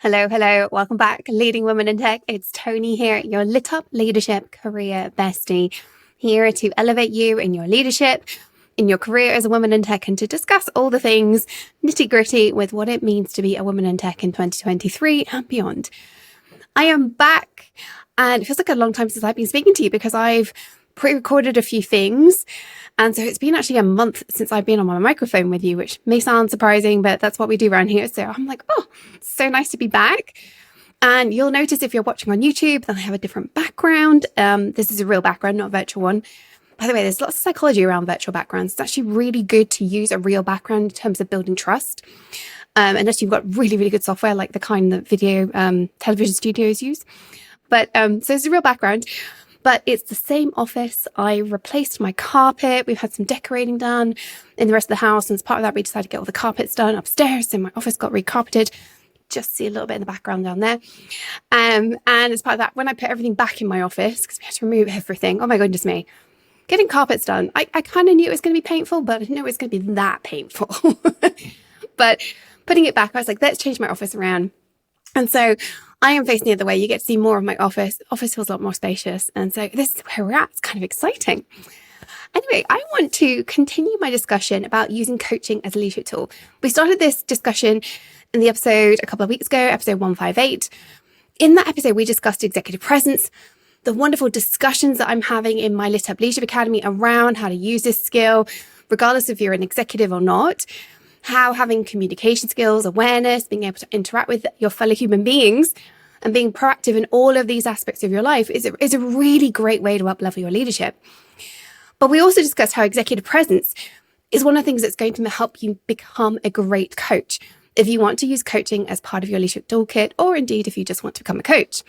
Hello, hello. Welcome back. Leading Women in Tech. It's Toni here, your lit up leadership career bestie, here to elevate you in your leadership, in your career as a woman in tech, and to discuss all the things nitty gritty with what it means to be a woman in tech in 2023 and beyond. I am back, and it feels like a long time since I've been speaking to you because I've pre-recorded a few things. And so it's been actually a month since I've been on my microphone with you, which may sound surprising, but that's what we do around here. So I'm like, oh, it's so nice to be back. And you'll notice if you're watching on YouTube, that I have a different background. This is a real background, not a virtual one. By the way, there's lots of psychology around virtual backgrounds. It's actually really good to use a real background in terms of building trust. Unless you've got really, really good software, like the kind that video television studios use. But so it's a real background. But it's the same office. I replaced my carpet. We've had some decorating done in the rest of the house. And as part of that, we decided to get all the carpets done upstairs. So my office got recarpeted. Just see a little bit in the background down there. And as part of that, when I put everything back in my office, because we had to remove everything, oh my goodness me, getting carpets done. I kind of knew it was going to be painful, but I didn't know it was going to be that painful. But putting it back, I was like, let's change my office around. And so I am facing the other way. You get to see more of my office. Office feels a lot more spacious. And so this is where we're at. It's kind of exciting. Anyway, I want to continue my discussion about using coaching as a leadership tool. We started this discussion in the episode a couple of weeks ago, episode 158. In that episode, we discussed executive presence, the wonderful discussions that I'm having in my Lit Up Leadership Academy around how to use this skill, regardless if you're an executive or not. How having communication skills, awareness, being able to interact with your fellow human beings and being proactive in all of these aspects of your life is a really great way to up-level your leadership. But we also discussed how executive presence is one of the things that's going to help you become a great coach if you want to use coaching as part of your leadership toolkit, or indeed if you just want to become a coach.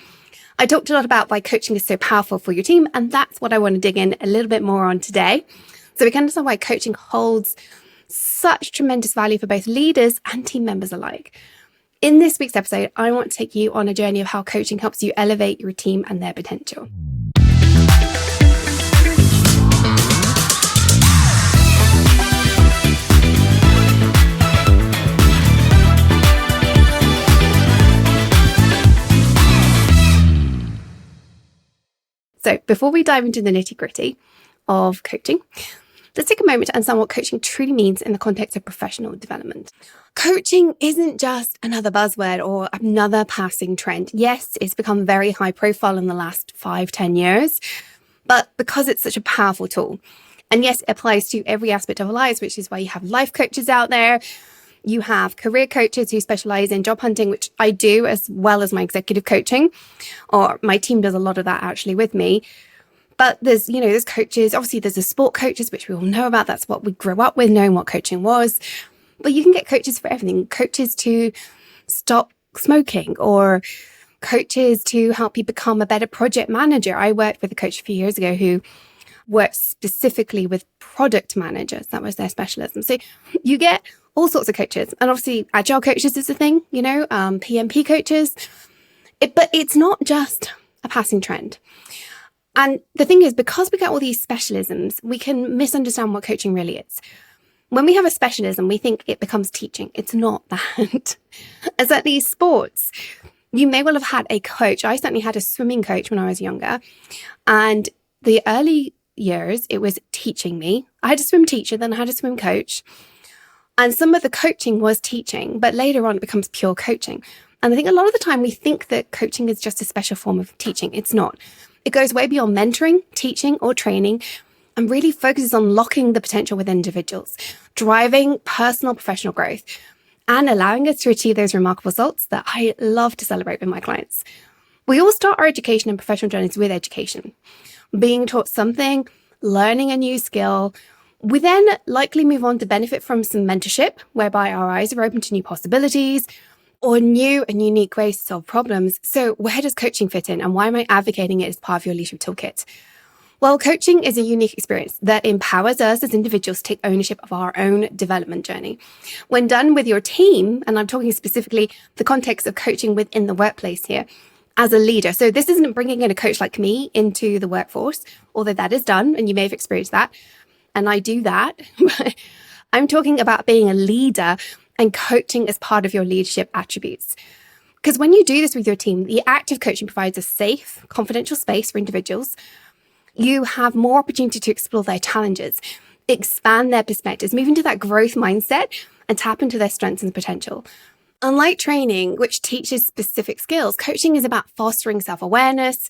I talked a lot about why coaching is so powerful for your team, and that's what I want to dig in a little bit more on today. So we can understand why coaching holds such tremendous value for both leaders and team members alike. In this week's episode, I want to take you on a journey of how coaching helps you elevate your team and their potential. So before we dive into the nitty-gritty of coaching, let's take a moment to understand what coaching truly means in the context of professional development. Coaching isn't just another buzzword or another passing trend. Yes, it's become very high profile in the last 5-10 years, but because it's such a powerful tool. And yes, it applies to every aspect of our lives, which is why you have life coaches out there. You have career coaches who specialize in job hunting, which I do, as well as my executive coaching, or my team does a lot of that actually with me. But there's coaches, obviously there's the sport coaches, which we all know about. That's what we grew up with, knowing what coaching was. But you can get coaches for everything. Coaches to stop smoking, or coaches to help you become a better project manager. I worked with a coach a few years ago who worked specifically with product managers. That was their specialism. So you get all sorts of coaches. And obviously agile coaches is a thing, PMP coaches. But it's not just a passing trend. And the thing is, because we get all these specialisms, we can misunderstand what coaching really is. When we have a specialism, we think it becomes teaching. It's not that. As at these sports, you may well have had a coach. I certainly had a swimming coach when I was younger. And the early years, it was teaching me. I had a swim teacher, then I had a swim coach. And some of the coaching was teaching, but later on it becomes pure coaching. And I think a lot of the time we think that coaching is just a special form of teaching. It's not. It goes way beyond mentoring, teaching, or training, and really focuses on unlocking the potential within individuals, driving personal professional growth, and allowing us to achieve those remarkable results that I love to celebrate with my clients. We all start our education and professional journeys with education, being taught something, learning a new skill. We then likely move on to benefit from some mentorship, whereby our eyes are open to new possibilities, or new and unique ways to solve problems. So where does coaching fit in, and why am I advocating it as part of your leadership toolkit? Well, coaching is a unique experience that empowers us as individuals to take ownership of our own development journey. When done with your team, and I'm talking specifically the context of coaching within the workplace here, as a leader. So this isn't bringing in a coach like me into the workforce, although that is done, and you may have experienced that. And I do that. I'm talking about being a leader and coaching as part of your leadership attributes. Because when you do this with your team, the active coaching provides a safe, confidential space for individuals. You have more opportunity to explore their challenges, expand their perspectives, move into that growth mindset, and tap into their strengths and potential. Unlike training, which teaches specific skills, coaching is about fostering self-awareness,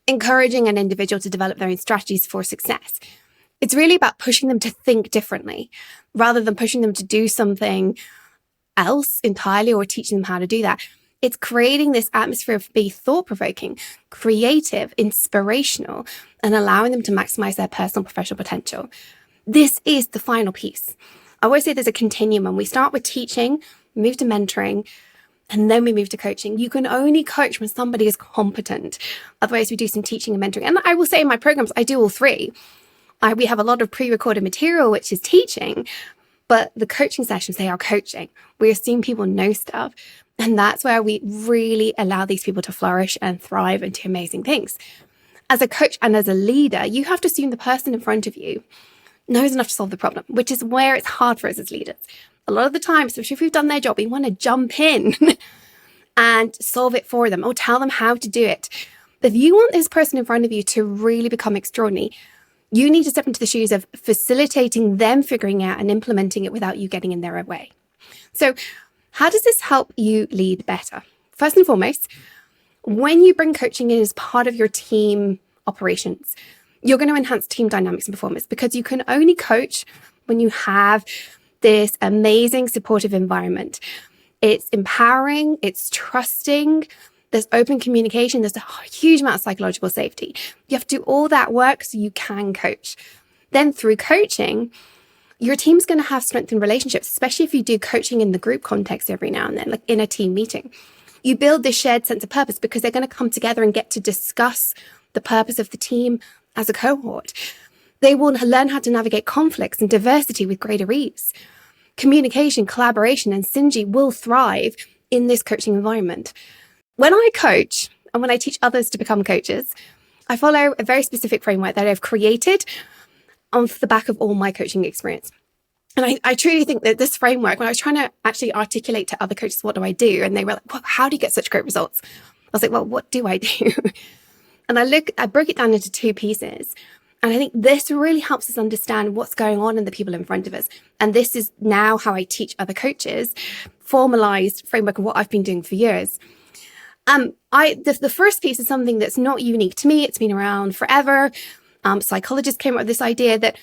encouraging an individual to develop their own strategies for success. It's really about pushing them to think differently rather than pushing them to do something else entirely or teaching them how to do that. It's creating this atmosphere of being thought-provoking, creative, inspirational, and allowing them to maximize their personal and professional potential. This is the final piece. I always say there's a continuum, and we start with teaching, move to mentoring, and then we move to coaching. You can only coach when somebody is competent. Otherwise, we do some teaching and mentoring. And I will say in my programs, I do all three. We have a lot of pre-recorded material, which is teaching, but the coaching sessions, they are coaching. We assume people know stuff. And that's where we really allow these people to flourish and thrive and do amazing things. As a coach and as a leader, you have to assume the person in front of you knows enough to solve the problem, which is where it's hard for us as leaders. A lot of the time, especially if we've done their job, we want to jump in and solve it for them or tell them how to do it. But if you want this person in front of you to really become extraordinary, you need to step into the shoes of facilitating them figuring out and implementing it without you getting in their way. So how does this help you lead better? First and foremost, when you bring coaching in as part of your team operations, you're going to enhance team dynamics and performance because you can only coach when you have this amazing supportive environment. It's empowering, it's trusting, there's open communication, there's a huge amount of psychological safety. You have to do all that work so you can coach. Then through coaching, your team's going to have strengthened relationships, especially if you do coaching in the group context every now and then, like in a team meeting. You build this shared sense of purpose because they're going to come together and get to discuss the purpose of the team as a cohort. They will learn how to navigate conflicts and diversity with greater ease. Communication, collaboration, and synergy will thrive in this coaching environment. When I coach and when I teach others to become coaches, I follow a very specific framework that I've created off the back of all my coaching experience. And I truly think that this framework, when I was trying to actually articulate to other coaches, what do I do? And they were like, well, how do you get such great results? I was like, well, what do I do? And I broke it down into two pieces. And I think this really helps us understand what's going on in the people in front of us. And this is now how I teach other coaches, formalized framework of what I've been doing for years. The first piece is something that's not unique to me. It's been around forever. Psychologists came up with this idea that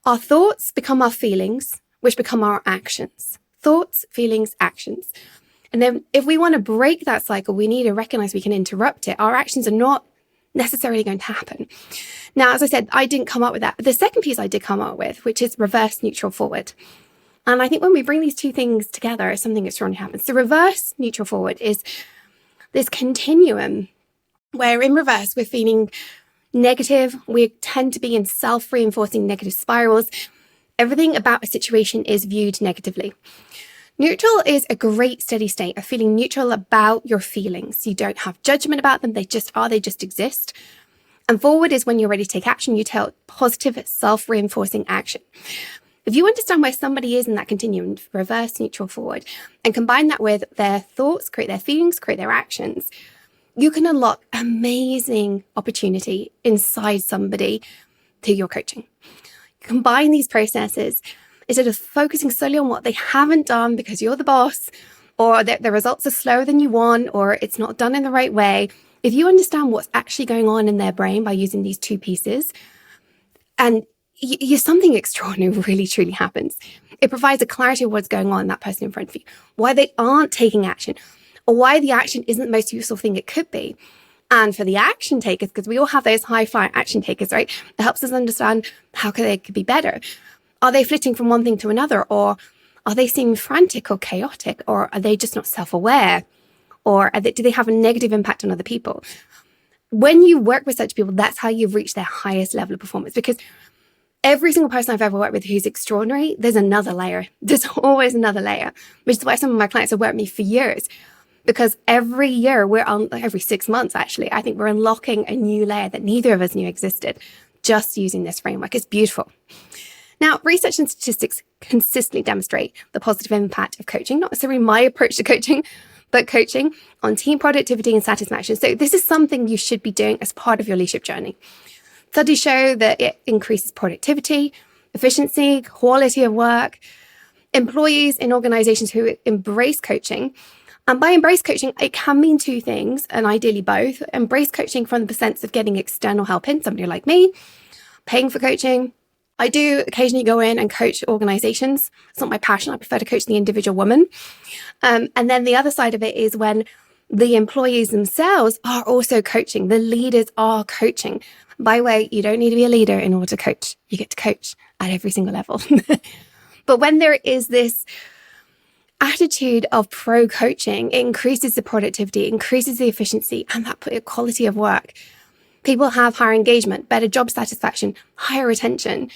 our thoughts become our feelings, which become our actions. Thoughts, feelings, actions. And then if we want to break that cycle, we need to recognize we can interrupt it. Our actions are not necessarily going to happen. Now, as I said, I didn't come up with that. But the second piece I did come up with, which is reverse, neutral, forward. And I think when we bring these two things together, something extraordinary happens. So reverse, neutral, forward is this continuum where in reverse, we're feeling negative. We tend to be in self-reinforcing negative spirals. Everything about a situation is viewed negatively. Neutral is a great steady state of feeling neutral about your feelings. You don't have judgment about them. They just are, they just exist. And forward is when you're ready to take action. You take positive, self-reinforcing action. If you understand where somebody is in that continuum, reverse, neutral, forward, and combine that with their thoughts, create their feelings, create their actions, you can unlock amazing opportunity inside somebody through your coaching. Combine these processes instead of focusing solely on what they haven't done because you're the boss, or that the results are slower than you want, or it's not done in the right way. If you understand what's actually going on in their brain by using these two pieces, and something extraordinary really truly happens. It provides a clarity of what's going on in that person in front of you, why they aren't taking action, or why the action isn't the most useful thing it could be. And for the action takers, because we all have those high-flying action takers, right? It helps us understand how they could be better. Are they flitting from one thing to another? Or are they seeming frantic or chaotic? Or are they just not self-aware? Or do they have a negative impact on other people? When you work with such people, that's how you reach their highest level of performance. Because every single person I've ever worked with who's extraordinary, there's another layer. There's always another layer, which is why some of my clients have worked with me for years. Because every year, every 6 months, actually, I think we're unlocking a new layer that neither of us knew existed just using this framework. It's beautiful. Now, research and statistics consistently demonstrate the positive impact of coaching, not necessarily my approach to coaching, but coaching on team productivity and satisfaction. So this is something you should be doing as part of your leadership journey. Studies show that it increases productivity, efficiency, quality of work. Employees in organizations who embrace coaching, and by embrace coaching, it can mean two things, and ideally both. Embrace coaching from the sense of getting external help in, somebody like me, paying for coaching. I do occasionally go in and coach organizations. It's not my passion. I prefer to coach the individual woman. And then the other side of it is when the employees themselves are also coaching. The leaders are coaching. By the way, you don't need to be a leader in order to coach. You get to coach at every single level. But when there is this attitude of pro-coaching, it increases the productivity, increases the efficiency, and that quality of work. People have higher engagement, better job satisfaction, higher retention.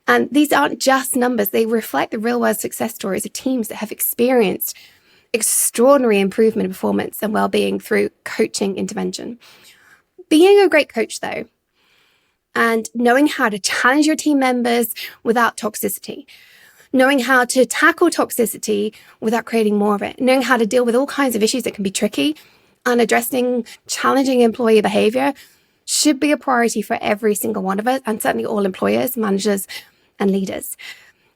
And these aren't just numbers. They reflect the real-world success stories of teams that have experienced extraordinary improvement in performance and well-being through coaching intervention. Being a great coach, though, and knowing how to challenge your team members without toxicity, knowing how to tackle toxicity without creating more of it, knowing how to deal with all kinds of issues that can be tricky, and addressing challenging employee behavior should be a priority for every single one of us, and certainly all employers, managers, and leaders.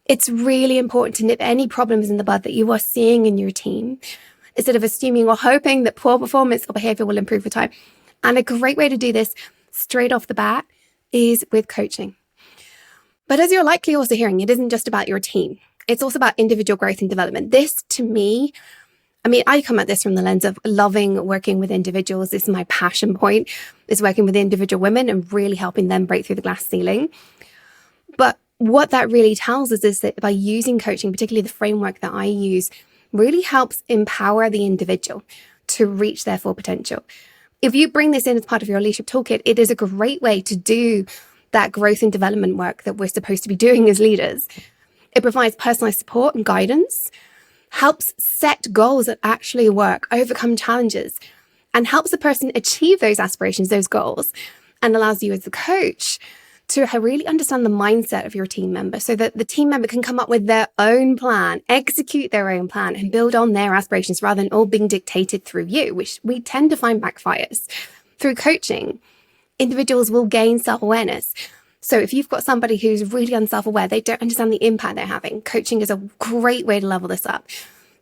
It's really important to nip any problems in the bud that you are seeing in your team, instead of assuming or hoping that poor performance or behavior will improve with time. And a great way to do this straight off the bat is with coaching. But as you're likely also hearing, it isn't just about your team. It's also about individual growth and development. This, to me, I come at this from the lens of loving working with individuals. This is my passion point, is working with individual women and really helping them break through the glass ceiling. But what that really tells us is that by using coaching, particularly the framework that I use, really helps empower the individual to reach their full potential. If you bring this in as part of your leadership toolkit, it is a great way to do that growth and development work that we're supposed to be doing as leaders. It provides personalized support and guidance, helps set goals that actually work, overcome challenges, and helps the person achieve those aspirations, those goals, and allows you as the coach to really understand the mindset of your team member so that the team member can come up with their own plan, execute their own plan, and build on their aspirations rather than all being dictated through you, which we tend to find backfires. Through coaching, individuals will gain self-awareness. So if you've got somebody who's really unself-aware, they don't understand the impact they're having, coaching is a great way to level this up.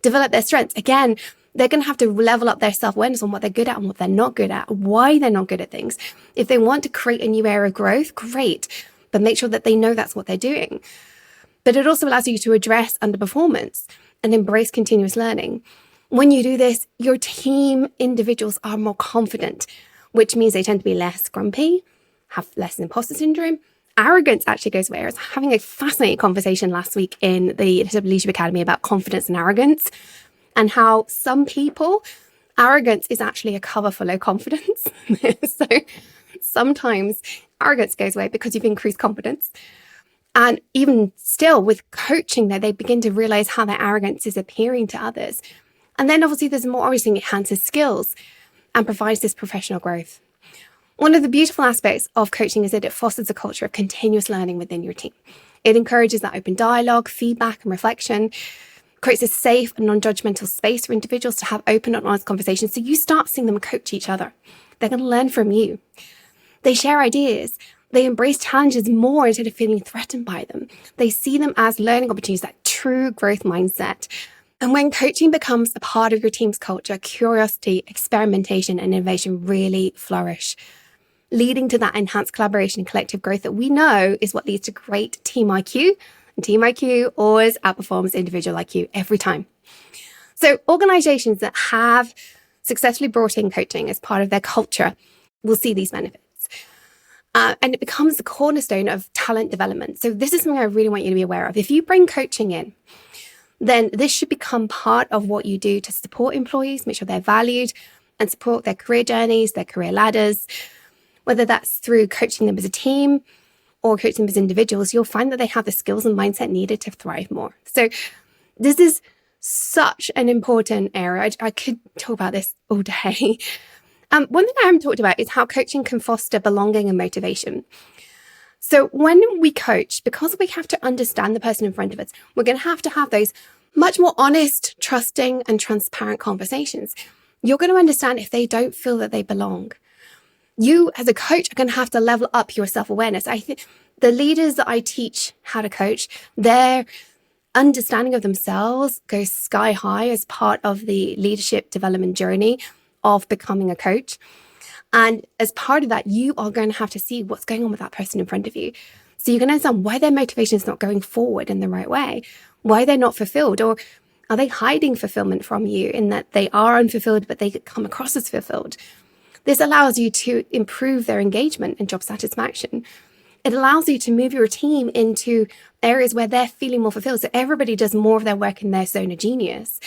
Develop their strengths. Again, they're going to have to level up their self-awareness on what they're good at and what they're not good at, why they're not good at things. If they want to create a new area of growth, great, but make sure that they know that's what they're doing. But it also allows you to address underperformance and embrace continuous learning. When you do this, your team individuals are more confident, which means they tend to be less grumpy, have less imposter syndrome. Arrogance actually goes away. I was having a fascinating conversation last week in the Leadership Academy about confidence and arrogance, and how some people, arrogance is actually a cover for low confidence. So sometimes arrogance goes away because you've increased confidence. And even still with coaching, they begin to realize how their arrogance is appearing to others. And then obviously there's more, obviously it enhances skills and provides this professional growth. One of the beautiful aspects of coaching is that it fosters a culture of continuous learning within your team. It encourages that open dialogue, feedback, and reflection, creates a safe and non-judgmental space for individuals to have open and honest conversations. So you start seeing them coach each other. They're going to learn from you. They share ideas. They embrace challenges more instead of feeling threatened by them. They see them as learning opportunities, that true growth mindset. And when coaching becomes a part of your team's culture, curiosity, experimentation, and innovation really flourish, leading to that enhanced collaboration and collective growth that we know is what leads to great team IQ. And team IQ always outperforms individual IQ every time. So organizations that have successfully brought in coaching as part of their culture will see these benefits. And it becomes the cornerstone of talent development. So this is something I really want you to be aware of. If you bring coaching in, then this should become part of what you do to support employees, make sure they're valued, and support their career journeys, their career ladders. Whether that's through coaching them as a team or coaching them as individuals, you'll find that they have the skills and mindset needed to thrive more. So this is such an important area. I could talk about this all day. One thing I haven't talked about is how coaching can foster belonging and motivation. So when we coach, because we have to understand the person in front of us, we're going to have those much more honest, trusting, and transparent conversations. You're going to understand if they don't feel that they belong. You, as a coach, are going to have to level up your self-awareness. I think the leaders that I teach how to coach, their understanding of themselves goes sky high as part of the leadership development journey of becoming a coach. And as part of that, you are going to have to see what's going on with that person in front of you. So you're going to understand why their motivation is not going forward in the right way, why they're not fulfilled, or are they hiding fulfillment from you in that they are unfulfilled, but they come across as fulfilled. This allows you to improve their engagement and job satisfaction. It allows you to move your team into areas where they're feeling more fulfilled. So everybody does more of their work in their zone of genius.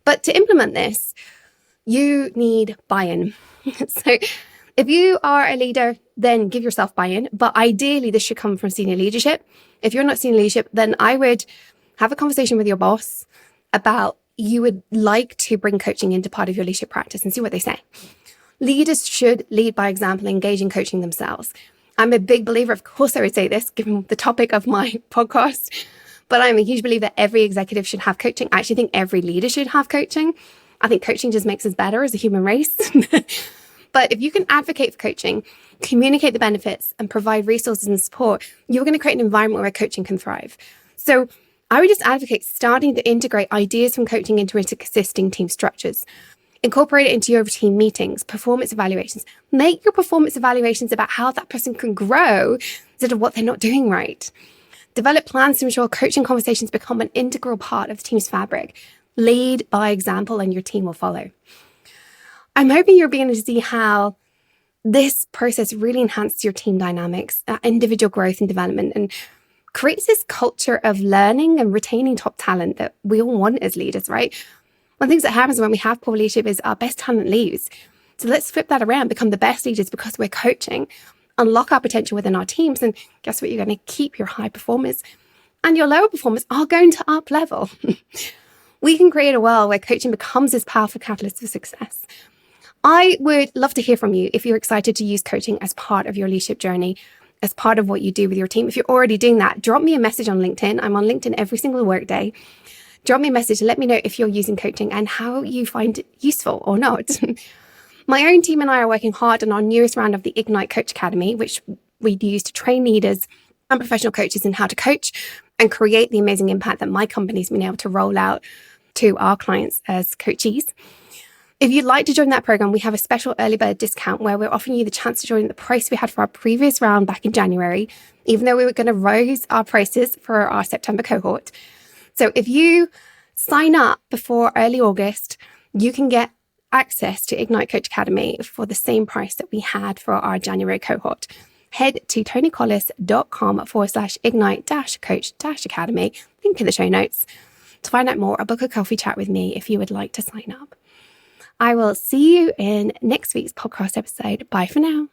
But to implement this, you need buy-in. So if you are a leader, then give yourself buy-in. But ideally, this should come from senior leadership. If you're not senior leadership, then I would have a conversation with your boss about you would like to bring coaching into part of your leadership practice and see what they say. Leaders should lead by example, engage in coaching themselves. I'm a big believer, of course I would say this, given the topic of my podcast, but I'm a huge believer that every executive should have coaching. I actually think every leader should have coaching. I think coaching just makes us better as a human race. But if you can advocate for coaching, communicate the benefits, and provide resources and support, you're going to create an environment where coaching can thrive. So I would just advocate starting to integrate ideas from coaching into existing team structures. Incorporate it into your team meetings, performance evaluations. Make your performance evaluations about how that person can grow instead of what they're not doing right. Develop plans to ensure coaching conversations become an integral part of the team's fabric. Lead by example and your team will follow. I'm hoping you're beginning to see how this process really enhances your team dynamics, individual growth and development, and creates this culture of learning and retaining top talent that we all want as leaders, right? One of the things that happens when we have poor leadership is our best talent leaves. So let's flip that around, become the best leaders because we're coaching, unlock our potential within our teams. And guess what? You're going to keep your high performers, and your lower performers are going to up level. We can create a world where coaching becomes this powerful catalyst for success. I would love to hear from you if you're excited to use coaching as part of your leadership journey, as part of what you do with your team. If you're already doing that, drop me a message on LinkedIn. I'm on LinkedIn every single workday. Drop me a message and let me know if you're using coaching and how you find it useful or not. My own team and I are working hard on our newest round of the Ignite Coach Academy, which we use to train leaders and professional coaches in how to coach and create the amazing impact that my company's been able to roll out to our clients as coachees. If you'd like to join that program, we have a special early bird discount where we're offering you the chance to join at the price we had for our previous round back in January, even though we were going to raise our prices for our September cohort. So if you sign up before early August, you can get access to Ignite Coach Academy for the same price that we had for our January cohort. Head to tonicollis.com/ignite-coach-academy, link in the show notes, to find out more or book a coffee chat with me if you would like to sign up. I will see you in next week's podcast episode. Bye for now.